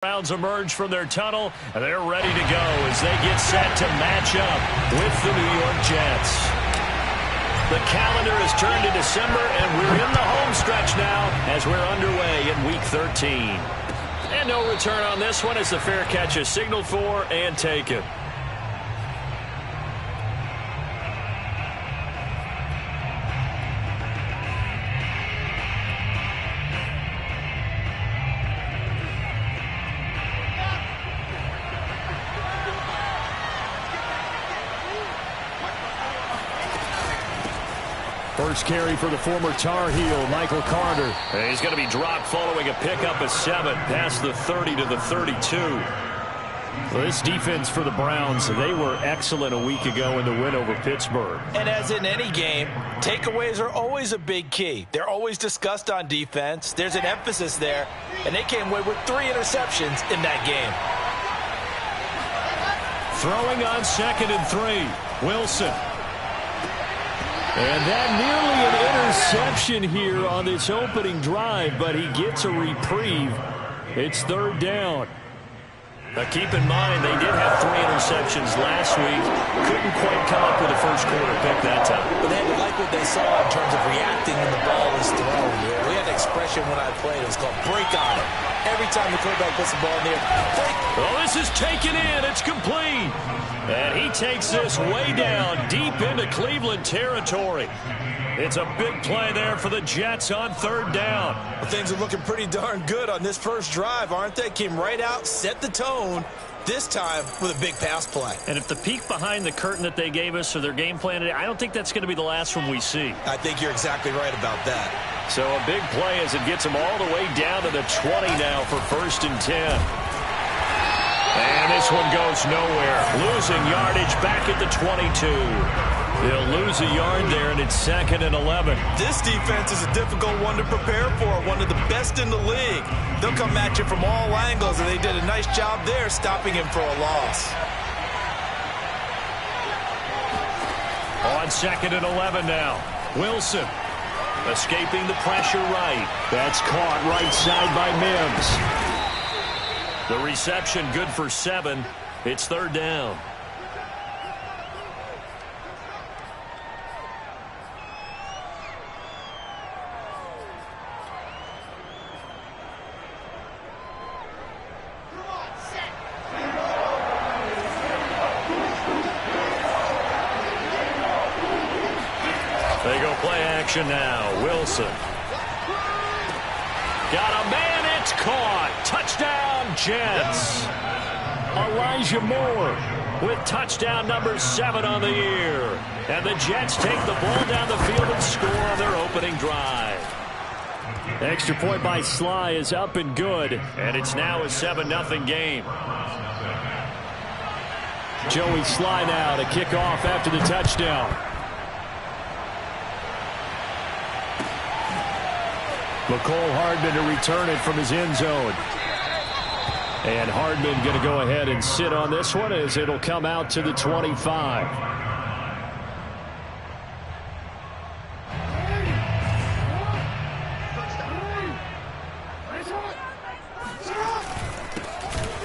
Browns emerge from their tunnel, and they're ready to go as they get set to match up with the New York Jets. The calendar has turned to December, and we're in the home stretch now as we're underway in Week 13. And no return on this one as the fair catch is signaled for and taken. First carry for the former Tar Heel, Michael Carter. And he's going to be dropped following a pickup of 7 past the 30 to the 32. Well, this defense for the Browns, they were excellent a week ago in the win over Pittsburgh. And as in any game, takeaways are always a big key. They're always discussed on defense. There's an emphasis there, and they came away with 3 interceptions in that game. Throwing on 2nd and 3, Wilson. And that nearly an interception here on this opening drive, but he gets a reprieve. It's 3rd down. Now keep in mind, they did have 3 interceptions last week. Couldn't quite come up with a first quarter pick that time. But they had to like what they saw in terms of reacting when the ball was thrown. We had an expression when I played. It was called break on it. Every time the quarterback puts the ball in the air, break. Well, this is taken in. It's complete. And he takes this way down, deep into Cleveland territory. It's a big play there for the Jets on 3rd down. Well, things are looking pretty darn good on this first drive, aren't they? Came right out, set the tone, this time with a big pass play. And if the peek behind the curtain that they gave us or their game plan today, I don't think that's going to be the last one we see. I think you're exactly right about that. So a big play as it gets them all the way down to the 20 now for 1st and 10. And this one goes nowhere. Losing yardage back at the 22. They'll lose a yard there, and it's 2nd and 11. This defense is a difficult one to prepare for, one of the best in the league. They'll come at you from all angles, and they did a nice job there stopping him for a loss. On 2nd and 11 now. Wilson escaping the pressure right. That's caught right side by Mims. The reception good for 7. It's 3rd down. They go play action now. Wilson. Got a man, it's caught. Touchdown, Jets. Elijah Moore with touchdown number 7 on the year. And the Jets take the ball down the field and score on their opening drive. Extra point by Sly is up and good. And it's now a 7-0 game. Joey Sly now to kick off after the touchdown. McCole Hardman to return it from his end zone. And Hardman going to go ahead and sit on this one as it'll come out to the 25.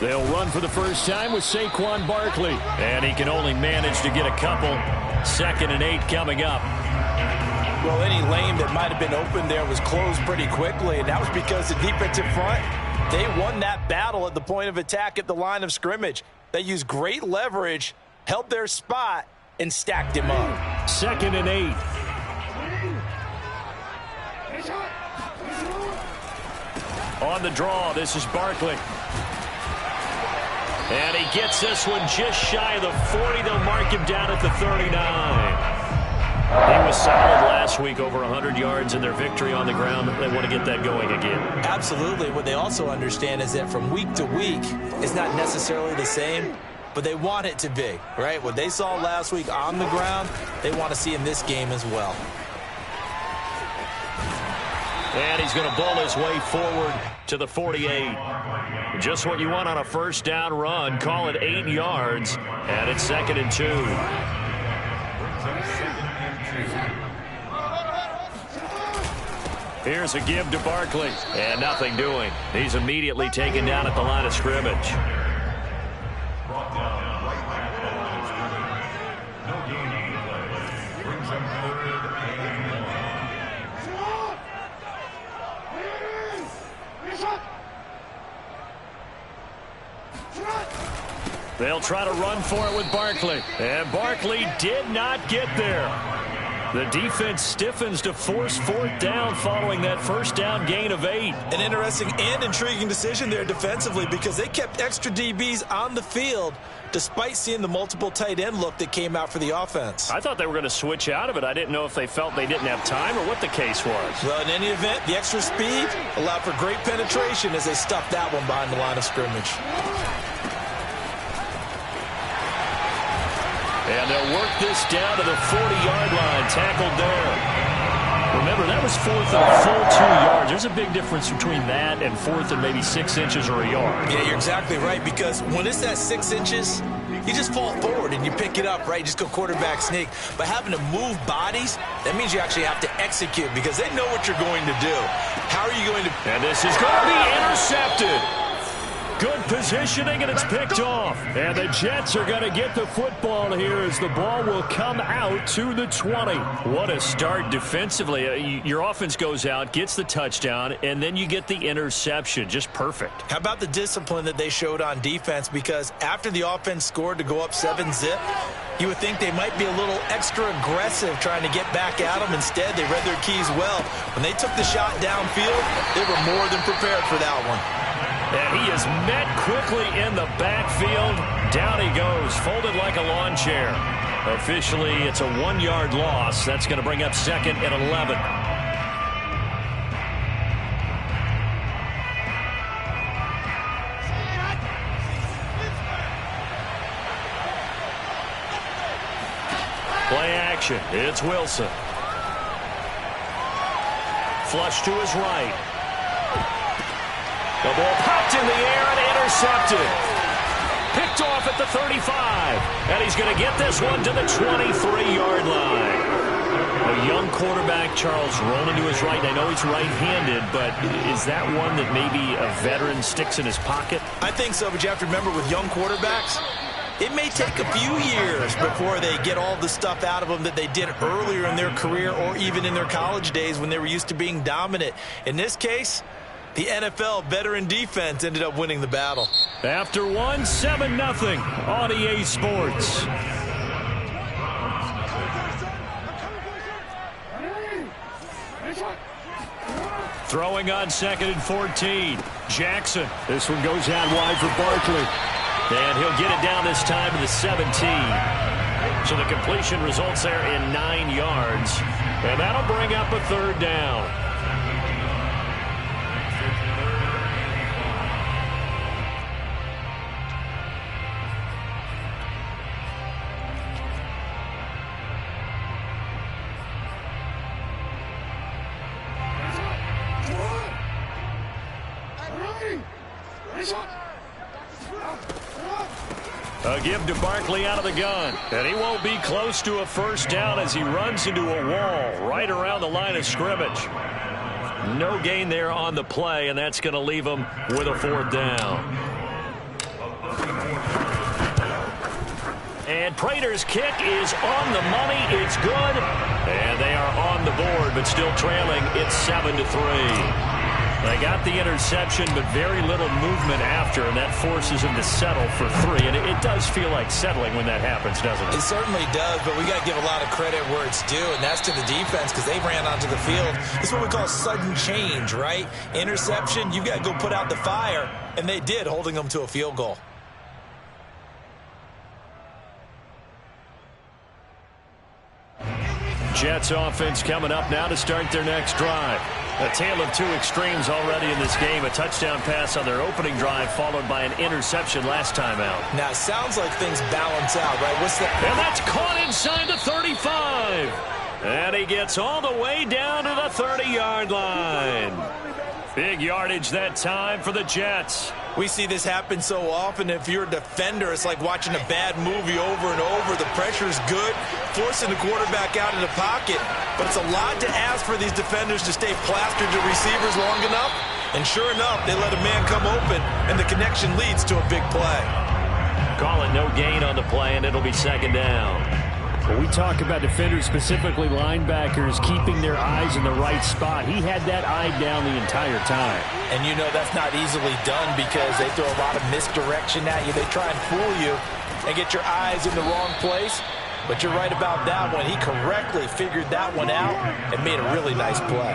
They'll run for the first time with Saquon Barkley. And he can only manage to get a couple. 2nd and 8 coming up. Well, any lane that might have been open there was closed pretty quickly, and that was because the defensive front, they won that battle at the point of attack at the line of scrimmage. They used great leverage, held their spot, and stacked him up. 2nd and 8. On the draw, this is Barkley. And he gets this one just shy of the 40. They'll mark him down at the 39. He was solid last week, over 100 yards in their victory on the ground. They want to get that going again. Absolutely. What they also understand is that from week to week, it's not necessarily the same, but they want it to be, right? What they saw last week on the ground, they want to see in this game as well. And he's going to bowl his way forward to the 48. Just what you want on a first down run. Call it 8 yards, and it's 2nd and 2. Here's a give to Barkley. And nothing doing. He's immediately taken down at the line of scrimmage. They'll try to run for it with Barkley. And Barkley did not get there. The defense stiffens to force fourth down following that first down gain of 8. An interesting and intriguing decision there defensively because they kept extra DBs on the field despite seeing the multiple tight end look that came out for the offense. I thought they were going to switch out of it. I didn't know if they felt they didn't have time or what the case was. Well, in any event, the extra speed allowed for great penetration as they stuffed that one behind the line of scrimmage. And they'll work this down to the 40-yard line, tackled there. Remember, that was fourth and a full 2 yards. There's a big difference between that and fourth and maybe 6 inches or a yard. Yeah, you're exactly right, because when it's that 6 inches, you just fall forward and you pick it up, right? You just go quarterback sneak. But having to move bodies, that means you actually have to execute because they know what you're going to do. How are you going to... And this is going to be intercepted. Good positioning, and it's picked off. And the Jets are going to get the football here as the ball will come out to the 20. What a start defensively. Your offense goes out, gets the touchdown, and then you get the interception. Just perfect. How about the discipline that they showed on defense? Because after the offense scored to go up 7-zip, you would think they might be a little extra aggressive trying to get back at them. Instead, they read their keys well. When they took the shot downfield, they were more than prepared for that one. And he is met quickly in the backfield. Down he goes, folded like a lawn chair. Officially, it's a 1-yard loss. That's going to bring up second and 11. Play action. It's Wilson. Flush to his right. The ball popped in the air and intercepted. Picked off at the 35. And he's going to get this one to the 23-yard line. A young quarterback, Charles, rolling to his right. I know he's right-handed, but is that one that maybe a veteran sticks in his pocket? I think so, but you have to remember with young quarterbacks, it may take a few years before they get all the stuff out of them that they did earlier in their career or even in their college days when they were used to being dominant. In this case, the NFL veteran defense ended up winning the battle. After one, 7-0 on EA Sports. Throwing on 2nd and 14. Jackson. This one goes out wide for Barkley. And he'll get it down this time to the 17. So the completion results there in 9 yards. And that'll bring up a 3rd down. A give to Barkley out of the gun. And he won't be close to a first down as he runs into a wall right around the line of scrimmage. No gain there on the play, and that's going to leave him with a 4th down. And Prater's kick is on the money. It's good. And they are on the board, but still trailing. It's 7-3. They got the interception, but very little movement after, and that forces him to settle for 3. And it does feel like settling when that happens, doesn't it? It certainly does, but we got to give a lot of credit where it's due, and that's to the defense because they ran onto the field. It's what we call sudden change, right? Interception, you've got to go put out the fire, and they did, holding them to a field goal. Jets offense coming up now to start their next drive. A tale of 2 extremes already in this game. A touchdown pass on their opening drive followed by an interception last time out. Now, it sounds like things balance out, right? What's the... And that's caught inside the 35. And he gets all the way down to the 30-yard line. Big yardage that time for the Jets. We see this happen so often. If you're a defender, it's like watching a bad movie over and over. The pressure's good, forcing the quarterback out of the pocket. But it's a lot to ask for these defenders to stay plastered to receivers long enough. And sure enough, they let a man come open, and the connection leads to a big play. Call it no gain on the play, and it'll be second down. When we talk about defenders, specifically linebackers, keeping their eyes in the right spot, he had that eye down the entire time. And you know that's not easily done because they throw a lot of misdirection at you. They try and fool you and get your eyes in the wrong place. But you're right about that one. He correctly figured that one out and made a really nice play.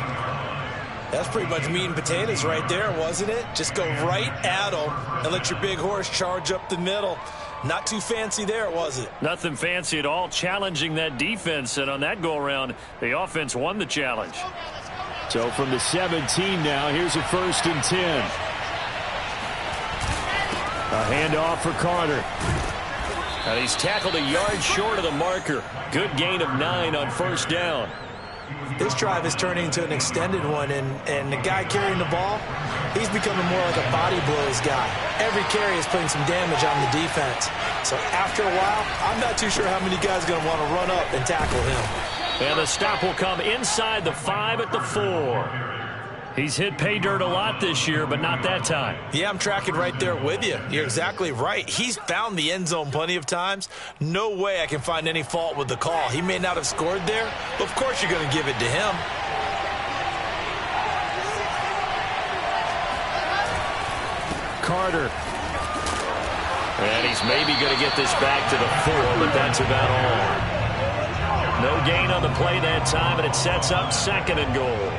That's pretty much meat and potatoes right there, wasn't it? Just go right at him and let your big horse charge up the middle. Not too fancy there, was it? Nothing fancy at all, challenging that defense. And on that go-around, the offense won the challenge. So from the 17 now, here's a 1st and 10. A handoff for Carter. And he's tackled a yard short of the marker. Good gain of 9 on 1st down. This drive is turning into an extended one, and the guy carrying the ball, he's becoming more like a body blows guy. Every carry is putting some damage on the defense. So after a while, I'm not too sure how many guys are going to want to run up and tackle him. And the stop will come inside the 5 at the 4. He's hit pay dirt a lot this year, but not that time. Yeah, I'm tracking right there with you. You're exactly right. He's found the end zone plenty of times. No way I can find any fault with the call. He may not have scored there, but of course you're going to give it to him. Carter. And he's maybe going to get this back to the 4, but that's about all. No gain on the play that time, and it sets up 2nd and goal.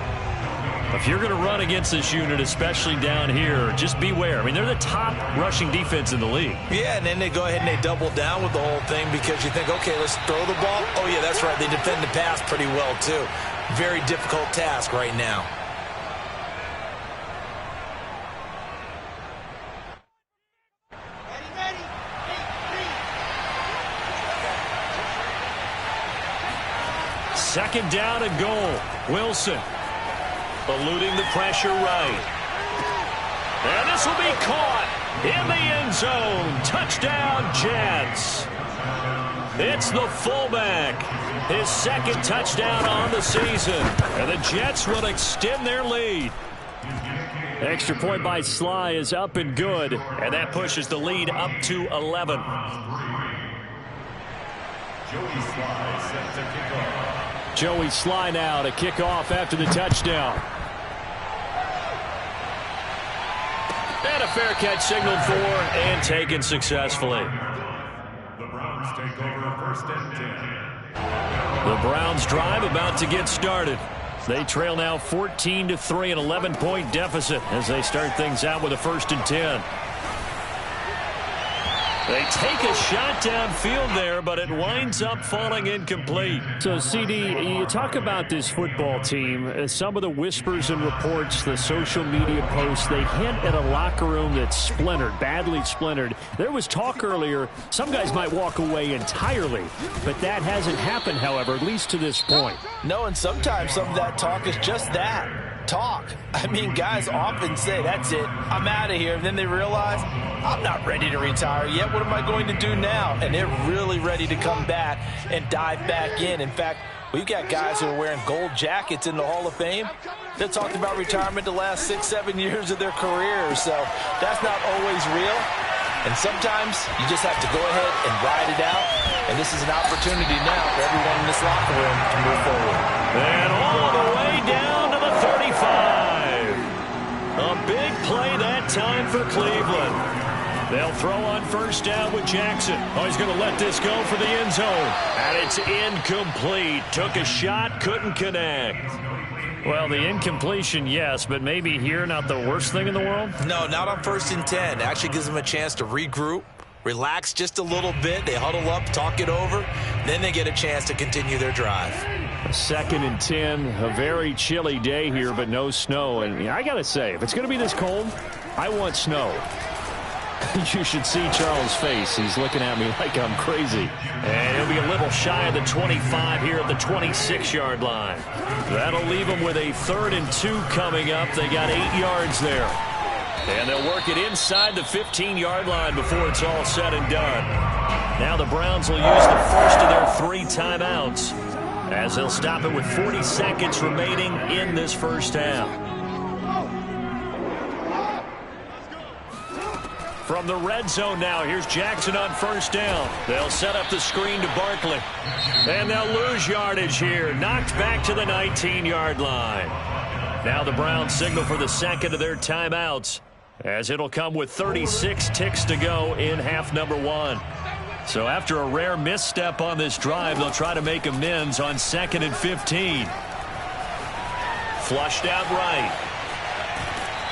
If you're going to run against this unit, especially down here, just beware. I mean, they're the top rushing defense in the league. Yeah, and then they go ahead and they double down with the whole thing because you think, okay, let's throw the ball. Oh, yeah, that's right. They defend the pass pretty well, too. Very difficult task right now. Second down and goal. Wilson eluding the pressure right. And this will be caught in the end zone. Touchdown, Jets. It's the fullback. His 2nd touchdown on the season. And the Jets will extend their lead. Extra point by Sly is up and good. And that pushes the lead up to 11. Joey Sly now to kick off after the touchdown. And a fair catch signaled for and taken successfully. The Browns take over 1st and 10. The Browns drive about to get started. They trail now 14-3, an 11-point deficit as they start things out with a 1st and 10. They take a shot downfield there, but it winds up falling incomplete. So, CD, you talk about this football team. Some of the whispers and reports, the social media posts, they hint at a locker room that's splintered, badly splintered. There was talk earlier, some guys might walk away entirely, but that hasn't happened, however, at least to this point. No, and sometimes some of that talk is just that. Talk. I mean, guys often say, that's it, I'm out of here. And then they realize, I'm not ready to retire yet. What am I going to do now? And they're really ready to come back and dive back in. In fact, we've got guys who are wearing gold jackets in the Hall of Fame that talked about retirement the last 6-7 years of their careers. So that's not always real. And sometimes you just have to go ahead and ride it out. And this is an opportunity now for everyone in this locker room to move forward. And all the way down to the 35. A big play that time for Cleveland. They'll throw on 1st down with Jackson. Oh, he's going to let this go for the end zone. And it's incomplete. Took a shot, couldn't connect. Well, the incompletion, yes, but maybe here not the worst thing in the world? No, not on 1st and 10. Actually gives them a chance to regroup, relax just a little bit. They huddle up, talk it over. Then they get a chance to continue their drive. 2nd and 10, a very chilly day here, but no snow. And I got to say, if it's going to be this cold, I want snow. You should see Charles' face. He's looking at me like I'm crazy. And he'll be a little shy of the 25 here at the 26-yard line. That'll leave them with a 3rd and 2 coming up. They got 8 yards there. And they'll work it inside the 15-yard line before it's all said and done. Now the Browns will use the first of their 3 timeouts as they'll stop it with 40 seconds remaining in this first half. From the red zone now, here's Jackson on first down. They'll set up the screen to Barkley. And they'll lose yardage here. Knocked back to the 19-yard line. Now the Browns signal for the second of their timeouts, as it'll come with 36 ticks to go in half number 1. So after a rare misstep on this drive, they'll try to make amends on 2nd and 15. Flushed out right.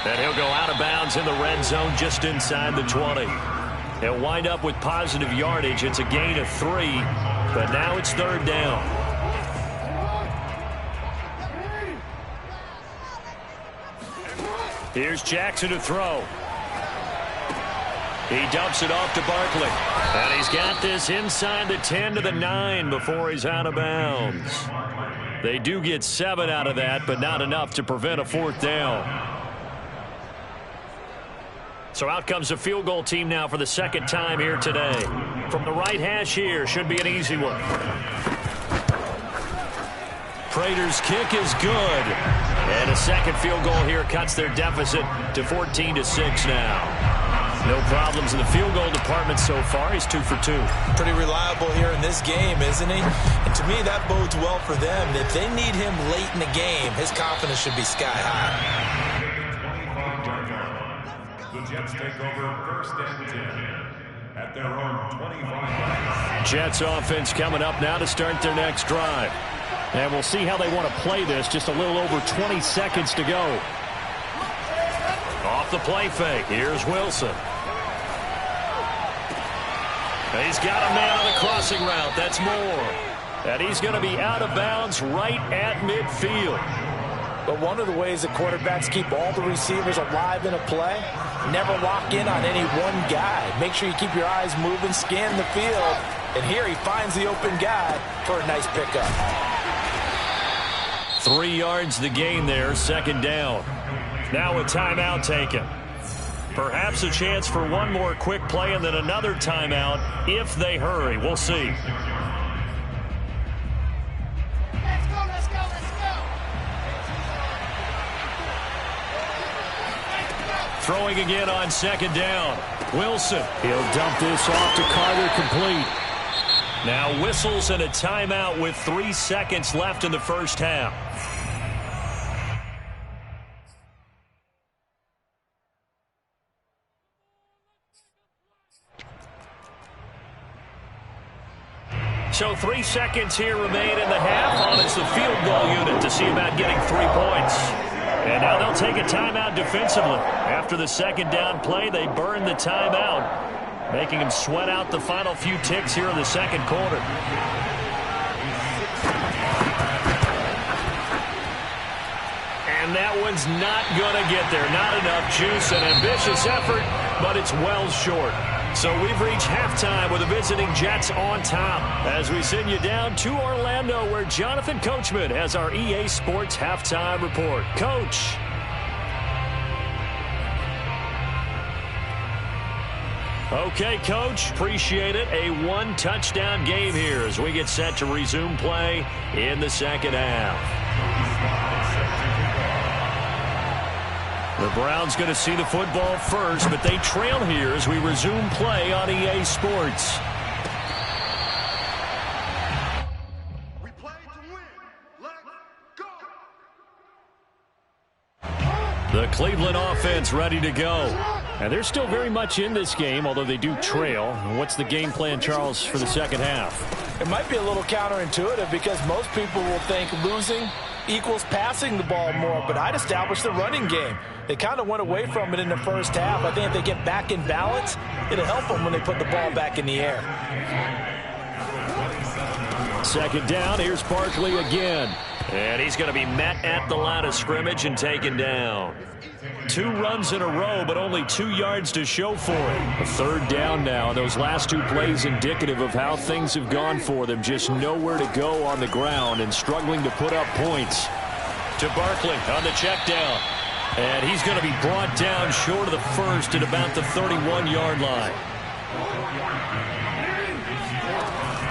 And he'll go out of bounds in the red zone just inside the 20. He'll wind up with positive yardage. It's a gain of 3, but now it's 3rd down. Here's Jackson to throw. He dumps it off to Barkley. And he's got this inside the 10 to the 9 before he's out of bounds. They do get 7 out of that, but not enough to prevent a 4th down. So out comes the field goal team now for the 2nd time here today. From the right hash here, should be an easy one. Prater's kick is good. And a 2nd field goal here cuts their deficit to 14-6 now. No problems in the field goal department so far. He's 2 for 2. Pretty reliable here in this game, isn't he? And to me, that bodes well for them. If they need him late in the game, his confidence should be sky high. The Jets take over 1st and 10 at their own 25. Jets offense coming up now to start their next drive. And we'll see how they want to play this. Just a little over 20 seconds to go. Off the play fake. Here's Wilson. He's got a man on the crossing route. That's Moore. And he's going to be out of bounds right at midfield. But one of the ways that quarterbacks keep all the receivers alive in a play, never lock in on any one guy. Make sure you keep your eyes moving, scan the field. And here he finds the open guy for a nice pickup. 3 yards the gain there, 2nd down. Now a timeout taken. Perhaps a chance for one more quick play and then another timeout if they hurry. We'll see. Let's go. Throwing again on 2nd down. Wilson. He'll dump this off to Carter, complete. Now whistles and a timeout with 3 seconds left in the first half. So 3 seconds here remain in the half on it's the field goal unit to see about getting 3 points. And now they'll take a timeout defensively. After the 2nd down play, they burn the timeout, making them sweat out the final few ticks here in the 2nd quarter. And that one's not going to get there. Not enough juice. An ambitious effort, but it's well short. So we've reached halftime with the visiting Jets on top as we send you down to Orlando where Jonathan Coachman has our EA Sports halftime report. Coach. Okay, Coach, appreciate it. A 1-touchdown game here as we get set to resume play in the 2nd half. The Browns going to see the football first, but they trail here as we resume play on EA Sports. We play to win. Let's go. The Cleveland offense ready to go. And they're still very much in this game, although they do trail. What's the game plan, Charles, for the 2nd half? It might be a little counterintuitive because most people will think losing equals passing the ball more, but I'd establish the running game. They kind of went away from it in the first half. I think if they get back in balance, it'll help them when they put the ball back in the air. 2nd down, here's Barkley again. And he's going to be met at the line of scrimmage and taken down. 2 runs in a row, but only 2 yards to show for it. A 3rd down now. Those last 2 plays indicative of how things have gone for them. Just nowhere to go on the ground and struggling to put up points. To Barkley on the check down. And he's going to be brought down short of the first at about the 31-yard line.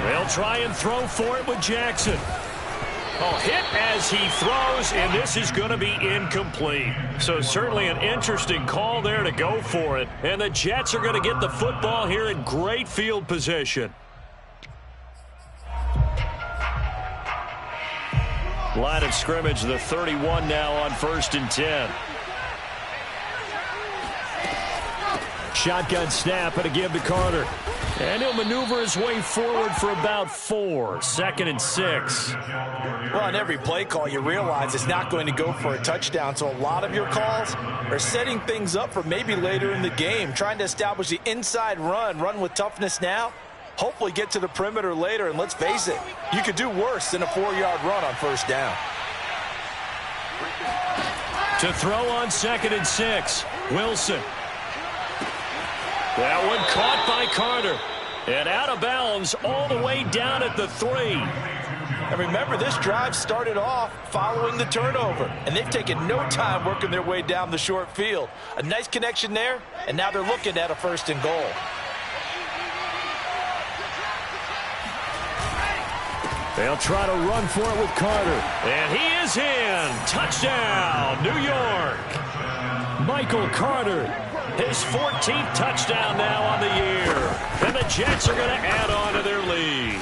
They'll try and throw for it with Jackson. Oh, hit as he throws, and this is going to be incomplete. So certainly an interesting call there to go for it. And the Jets are going to get the football here in great field position. Line of scrimmage, the 31 now on 1st and 10. Shotgun snap and a give to Carter. And he'll maneuver his way forward for about 4. 2nd and 6. Well, on every play call, you realize it's not going to go for a touchdown. So a lot of your calls are setting things up for maybe later in the game, trying to establish the inside run with toughness now, hopefully get to the perimeter later. And let's face it, you could do worse than a 4-yard run on 1st down. To throw on 2nd and 6, Wilson. That one caught by Carter. And out of bounds all the way down at the 3. And remember, this drive started off following the turnover. And they've taken no time working their way down the short field. A nice connection there, and now they're looking at a 1st and goal. They'll try to run for it with Carter. And he is in. Touchdown, New York. Michael Carter. His 14th touchdown now on the year. And the Jets are going to add on to their lead.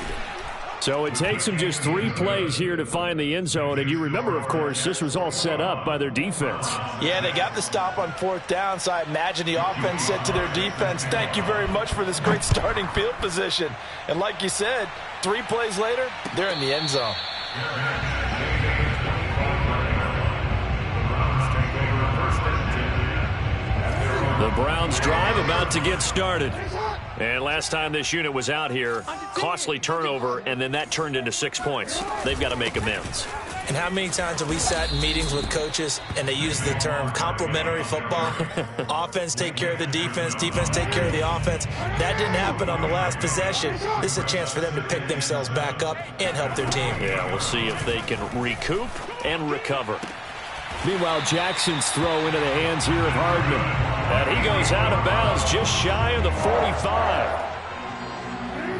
So it takes them just 3 plays here to find the end zone. And you remember, of course, this was all set up by their defense. Yeah, they got the stop on 4th down, so I imagine the offense said to their defense, thank you very much for this great starting field position. And like you said, 3 plays later, they're in the end zone. The Browns drive about to get started. And last time this unit was out here, costly turnover, and then that turned into 6 points. They've got to make amends. And how many times have we sat in meetings with coaches and they use the term complementary football? Offense take care of the defense, defense take care of the offense. That didn't happen on the last possession. This is a chance for them to pick themselves back up and help their team. Yeah, we'll see if they can recoup and recover. Meanwhile, Jackson's throw into the hands here of Hardman. And he goes out of bounds just shy of the 45.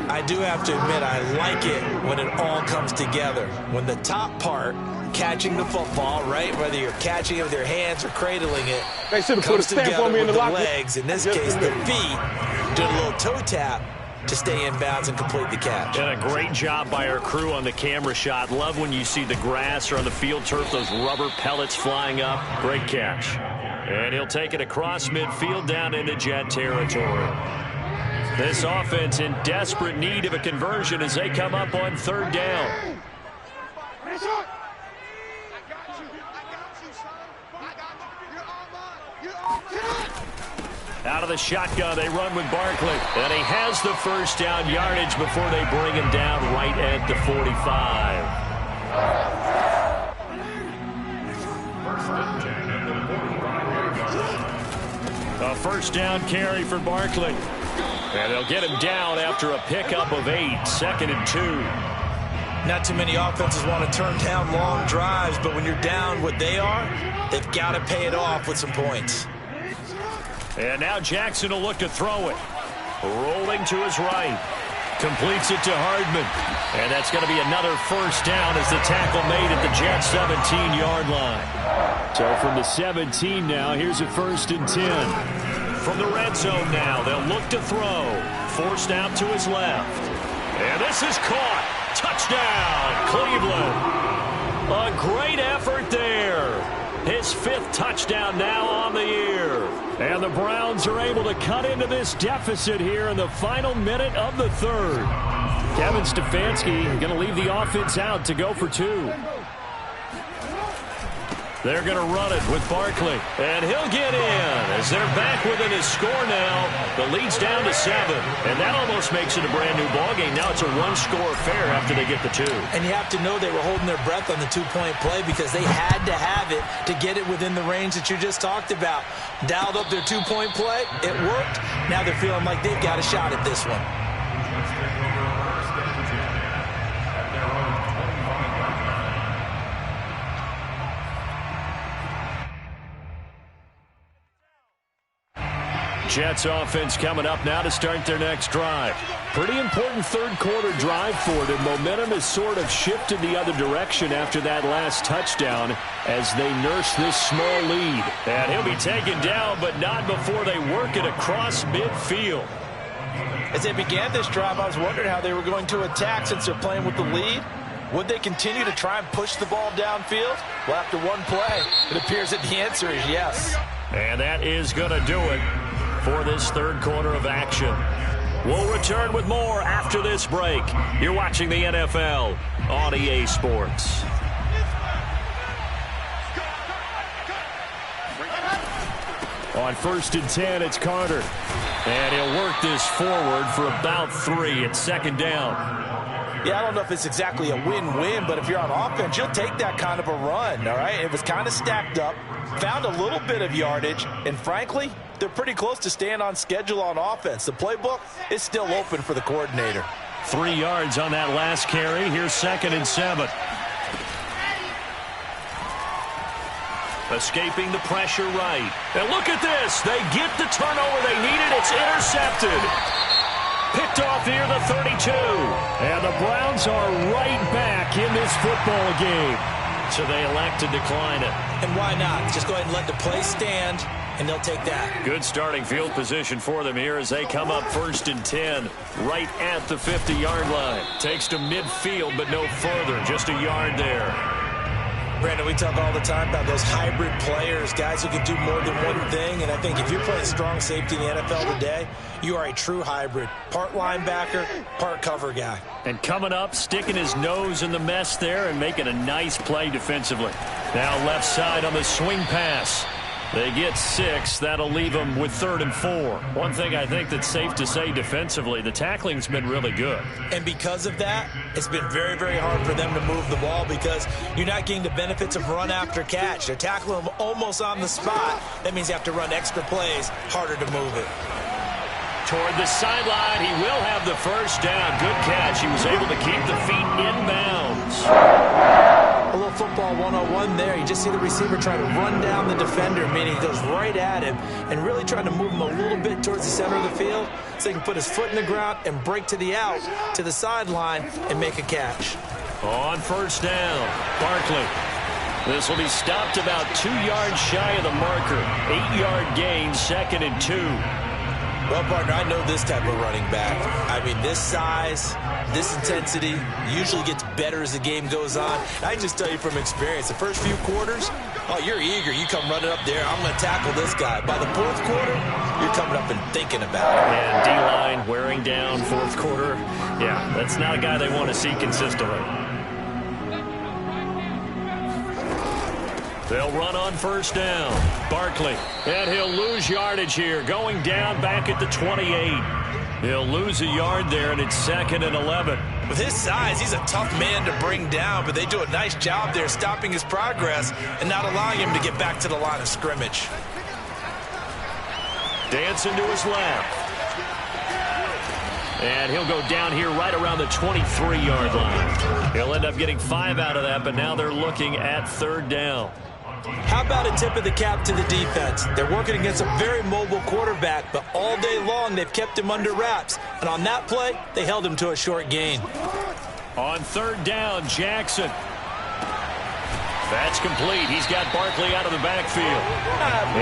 I do have to admit, I like it when it all comes together. When the top part, catching the football, right, whether you're catching it with your hands or cradling it, comes together with the legs, in this case the feet, doing a little toe tap to stay in bounds and complete the catch. And a great job by our crew on the camera shot. Love when you see the grass or on the field turf, those rubber pellets flying up. Great catch. And he'll take it across midfield down into Jet territory. This offense in desperate need of a conversion as they come up on 3rd down. Out of the shotgun, they run with Barkley. And he has the 1st down yardage before they bring him down right at the 45. A 1st down carry for Barkley. And they'll get him down after a pickup of 8, 2nd and 2. Not too many offenses want to turn down long drives, but when you're down what they are, they've got to pay it off with some points. And now Jackson will look to throw it. Rolling to his right. Completes it to Hardman. And that's going to be another 1st down as the tackle made at the Jets' 17-yard line. So from the 17 now, here's a 1st and 10. From the red zone now, they'll look to throw. Forced out to his left. And this is caught. Touchdown, Cleveland. A great effort there. His 5th touchdown now on the year. And the Browns are able to cut into this deficit here in the final minute of the 3rd. Kevin Stefanski going to leave the offense out to go for 2. They're going to run it with Barkley. And he'll get in as they're back within his score now. The lead's down to 7. And that almost makes it a brand-new ballgame. Now it's a 1-score affair after they get the 2. And you have to know they were holding their breath on the 2-point play because they had to have it to get it within the range that you just talked about. Dialed up their 2-point play. It worked. Now they're feeling like they've got a shot at this one. Jets offense coming up now to start their next drive. Pretty important third-quarter drive for them. Momentum has sort of shifted the other direction after that last touchdown as they nurse this small lead. And he'll be taken down, but not before they work it across midfield. As they began this drive, I was wondering how they were going to attack since they're playing with the lead. Would they continue to try and push the ball downfield? Well, after one play, it appears that the answer is yes. And that is going to do it for this third quarter of action. We'll return with more after this break. You're watching the NFL on EA Sports. On 1st and 10, it's Carter. And he'll work this forward for about 3 at 2nd down. Yeah, I don't know if it's exactly a win-win, but if you're on offense, you'll take that kind of a run, all right? It was kind of stacked up, found a little bit of yardage, and frankly, they're pretty close to staying on schedule on offense. The playbook is still open for the coordinator. 3 yards on that last carry. Here's 2nd and 7. Escaping the pressure right. And look at this. They get the turnover they needed. It's intercepted. Picked off near the 32. And the Browns are right back in this football game. So they elect to decline it. And why not? Just go ahead and let the play stand, and they'll take that. Good starting field position for them here as they come up 1st and 10 right at the 50-yard line. Takes to midfield, but no further. Just a yard there. Brandon, we talk all the time about those hybrid players, guys who can do more than one thing. And I think if you're playing strong safety in the NFL today, you are a true hybrid. Part linebacker, part cover guy. And coming up, sticking his nose in the mess there and making a nice play defensively. Now left side on the swing pass. They get 6. That'll leave them with 3rd and 4. One thing I think that's safe to say defensively, the tackling's been really good. And because of that, it's been very, very hard for them to move the ball because you're not getting the benefits of run after catch. They're tackling them almost on the spot. That means you have to run extra plays, harder to move it. Toward the sideline, he will have the first down. Good catch. He was able to keep the feet inbounds. A little football 101 there. You just see the receiver trying to run down the defender, meaning he goes right at him and really trying to move him a little bit towards the center of the field so he can put his foot in the ground and break to the out, to the sideline, and make a catch. On 1st down, Barkley. This will be stopped about 2 yards shy of the marker. 8-yard gain, 2nd and 2. Well, partner, I know this type of running back. I mean, this size, this intensity usually gets better as the game goes on. I just tell you from experience, the first few quarters, oh, you're eager. You come running up there, I'm going to tackle this guy. By the 4th quarter, you're coming up and thinking about it. And D-line wearing down 4th quarter. Yeah, that's not a guy they want to see consistently. They'll run on 1st down. Barkley, and he'll lose yardage here. Going down back at the 28. He'll lose a yard there, and it's 2nd and 11. With his size, he's a tough man to bring down, but they do a nice job there stopping his progress and not allowing him to get back to the line of scrimmage. Dancing to his left. And he'll go down here right around the 23-yard line. He'll end up getting 5 out of that, but now they're looking at 3rd down. How about a tip of the cap to the defense? They're working against a very mobile quarterback, but all day long they've kept him under wraps. And on that play, they held him to a short gain. On 3rd down, Jackson. That's complete. He's got Barkley out of the backfield.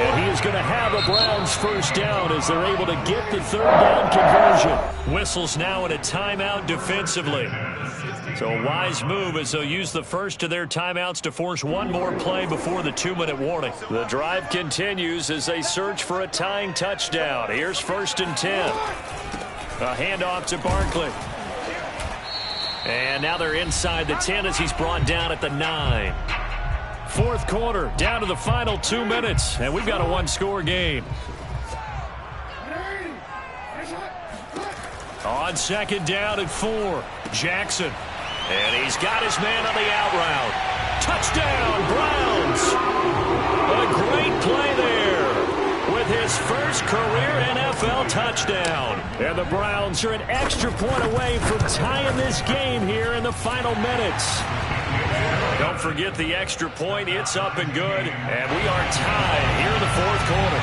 And he is going to have a Browns 1st down as they're able to get the 3rd down conversion. Whistles now in a timeout defensively. So a wise move as they'll use the first of their timeouts to force one more play before the 2-minute warning. The drive continues as they search for a tying touchdown. Here's 1st and 10. A handoff to Barkley. And now they're inside the 10 as he's brought down at the 9. 4th quarter, down to the final 2 minutes, and we've got a 1-score game. On 2nd down at 4, Jackson. And he's got his man on the out route. Touchdown, Browns! A great play there with his first career NFL touchdown. And the Browns are an extra point away from tying this game here in the final minutes. Don't forget the extra point. It's up and good. And we are tied here in the 4th quarter.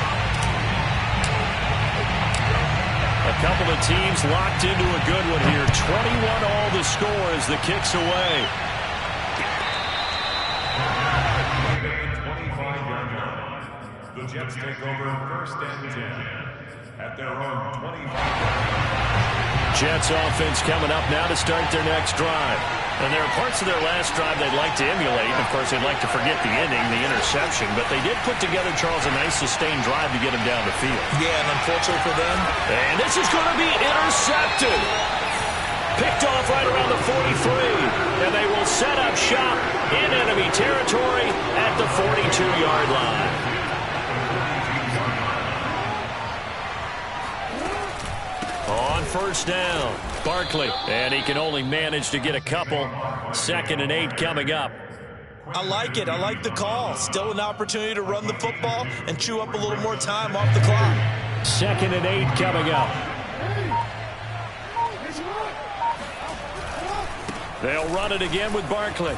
couple of teams locked into a good one here. 21 all the score as the kick's away. 25-yard line. The Jets take over first and 10 at their own 25. Jets offense coming up now to start their next drive. And there are parts of their last drive they'd like to emulate. Of course, they'd like to forget the ending, the interception. But they did put together, Charles, a nice sustained drive to get him down the field. Yeah, and unfortunately for them. And this is going to be intercepted. Picked off right around the 43. And they will set up shop in enemy territory at the 42-yard line. On first down, Barkley, and he can only manage to get a couple. 2nd and 8 coming up. I like it. I like the call. Still an opportunity to run the football and chew up a little more time off the clock. 2nd and 8 coming up. They'll run it again with Barkley.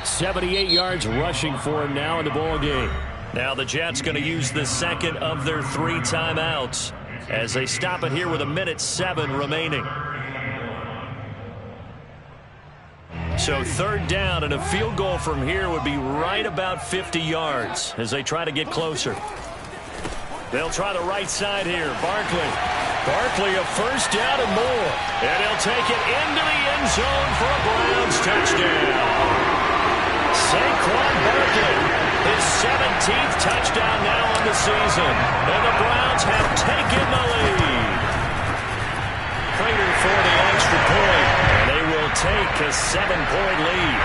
78 yards rushing for him now in the ball game. Now the Jets going to use the second of their 3 timeouts as they stop it here with 1:07 remaining. So 3rd down, and a field goal from here would be right about 50 yards as they try to get closer. They'll try the right side here. Barkley. Barkley a first down and more. And he'll take it into the end zone for a Browns touchdown. Saquon Barkley, his 17th touchdown now on the season. And the Browns have taken the lead. Prater for the extra point. And they will take a 7-point lead.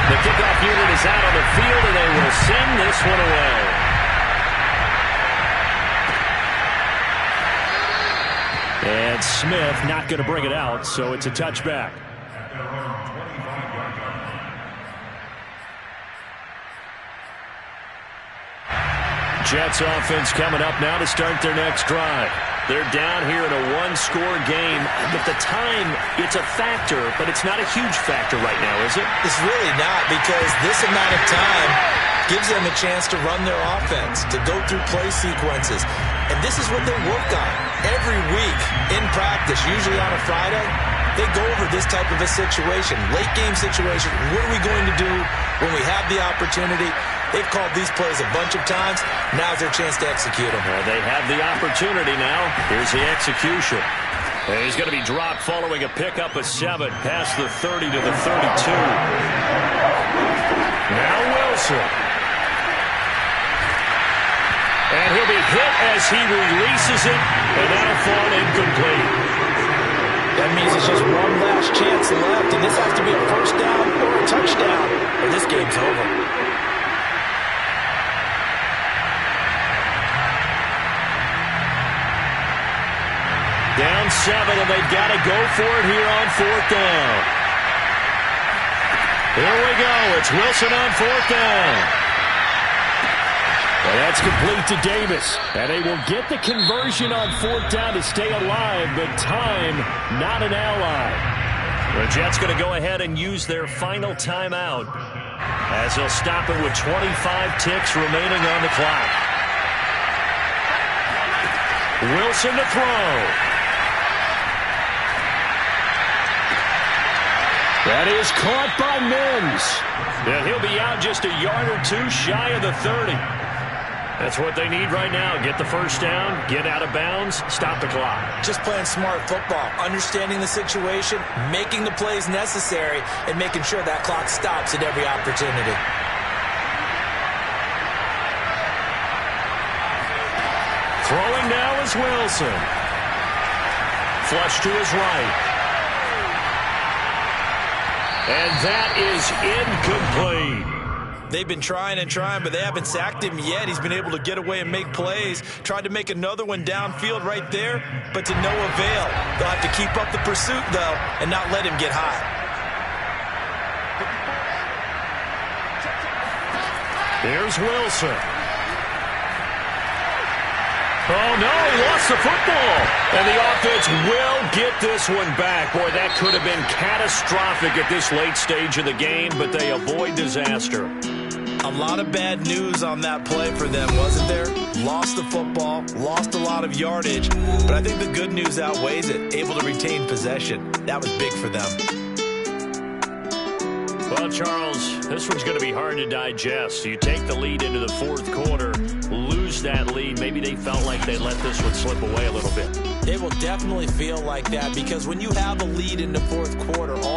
The kickoff unit is out on the field, and they will send this one away. And Smith not going to bring it out, so it's a touchback. Jets offense coming up now to start their next drive. They're down here in a 1-score game. At the time, it's a factor, but it's not a huge factor right now, is it? It's really not, because this amount of time gives them a chance to run their offense, to go through play sequences. And this is what they work on every week in practice, usually on a Friday. They go over this type of a situation, late game situation. What are we going to do when we have the opportunity? They've called these plays a bunch of times. Now's their chance to execute them. Well, they have the opportunity now. Here's the execution. And he's going to be dropped following a pickup of 7 past the 30 to the 32. Now Wilson. And he'll be hit as he releases it, and that'll fall incomplete. That means it's just one last chance left, and this has to be a first down or a touchdown, or this game's over. Down 7, and they've got to go for it here on 4th down. Here we go. It's Wilson on 4th down. Well, that's complete to Davis. And they will get the conversion on 4th down to stay alive, but time not an ally. The Jets going to go ahead and use their final timeout as they'll stop it with 25 ticks remaining on the clock. Wilson to throw. That is caught by Mims. And he'll be out just a yard or 2 shy of the 30. That's what they need right now. Get the first down, get out of bounds, stop the clock. Just playing smart football, understanding the situation, making the plays necessary, and making sure that clock stops at every opportunity. Throwing now is Wilson. Flush to his right. And that is incomplete. They've been trying and trying, but they haven't sacked him yet. He's been able to get away and make plays. Tried to make another one downfield right there, but to no avail. They'll have to keep up the pursuit, though, and not let him get hot. There's Wilson. Oh, no, he lost the football. And the offense will get this one back. Boy, that could have been catastrophic at this late stage of the game, but they avoid disaster. A lot of bad news on that play for them, wasn't there? Lost the football, lost a lot of yardage, but I think the good news outweighs it. Able to retain possession. That was big for them. Well, Charles, this one's going to be hard to digest. You take the lead into the fourth quarter, lose that lead. Maybe they felt like they let this one slip away a little bit. They will definitely feel like that because when you have a lead in the fourth quarter, all